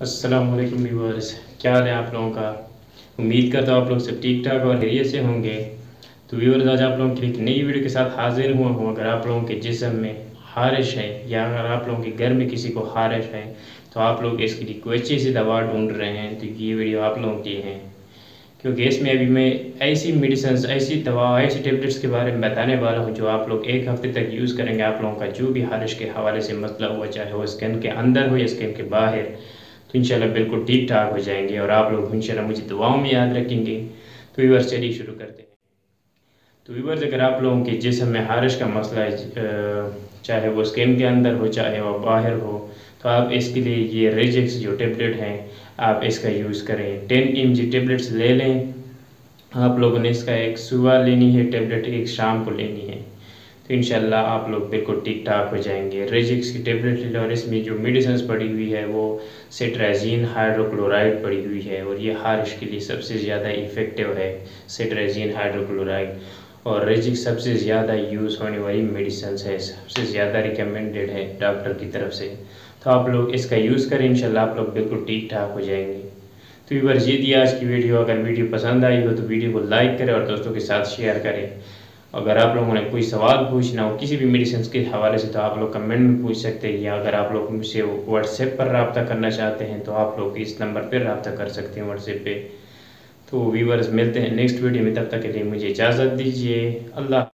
अस्सलाम वालेकुम व्यूअर्स, क्या हाल है आप लोगों का। उम्मीद करता हूँ आप लोग सब ठीक ठाक और खैरियत से होंगे। तो व्यूअर्स, आज आप लोगों के लिए एक नई वीडियो के साथ हाजिर हुआ हूँ। अगर आप लोगों के जिस्म में हारिश है या अगर आप लोगों के घर में किसी को हारिश है तो आप लोग इसके लिए कोई अच्छी सी दवा ढूंढ रहे हैं तो ये वीडियो आप लोगों के लिए है। क्योंकि इसमें अभी मैं ऐसी मेडिसिन, ऐसी दवा, ऐसी टेबलेट्स के बारे में बताने वाला हूँ जो आप लोग एक हफ्ते तक यूज़ करेंगे। आप लोगों का जो भी हारिश के हवाले से मसला हुआ, चाहे वो स्किन के अंदर हो या स्किन के बाहर, तो इंशाल्लाह बिल्कुल ठीक ठाक हो जाएंगे और आप लोग इंशाल्लाह मुझे दुआओं में याद रखेंगे। तो व्यूअर्स, चलिए शुरू करते हैं। तो व्यूअर्स, अगर आप लोगों के जिस्म में हारिश का मसला है, चाहे वो स्किन के अंदर हो चाहे वो बाहर हो, तो आप इसके लिए ये रेजिक्स जो टेबलेट हैं आप इसका यूज़ करें। 10 mg टेबलेट्स ले लें। आप लोगों ने इसका एक सुबह लेनी है टेबलेट, एक शाम को लेनी है, तो इंशाल्लाह आप लोग बिल्कुल ठीक ठाक हो जाएंगे। रेजिक्स की टेबलेट ले लो और इसमें जो मेडिसिन पड़ी हुई है वो सिट्राजीन हाइड्रोक्लोराइड पड़ी हुई है और ये हारिश के लिए सबसे ज़्यादा इफ़ेक्टिव है, सिट्राजीन हाइड्रोक्लोराइड। और रेजिक्स सबसे ज़्यादा यूज़ होने वाली मेडिसिन है, सबसे ज़्यादा रिकमेंडेड है डॉक्टर की तरफ से। तो आप लोग इसका यूज़ करें, इंशाल्लाह आप लोग बिल्कुल ठीक ठाक हो जाएंगे। तो व्यूअर्स, ये थी आज की वीडियो। अगर वीडियो पसंद आई हो तो वीडियो को लाइक करें और दोस्तों के साथ शेयर करें। अगर आप लोगों ने कोई सवाल पूछना हो किसी भी मेडिसिन के हवाले से तो आप लोग कमेंट में पूछ सकते हैं, या अगर आप लोग मुझसे व्हाट्सएप पर रब्ता करना चाहते हैं तो आप लोग इस नंबर पर रब्ता कर सकते हैं, व्हाट्सएप पे। तो व्यूअर्स, मिलते हैं नेक्स्ट वीडियो में, तब तक के लिए मुझे इजाज़त दीजिए। अल्लाह।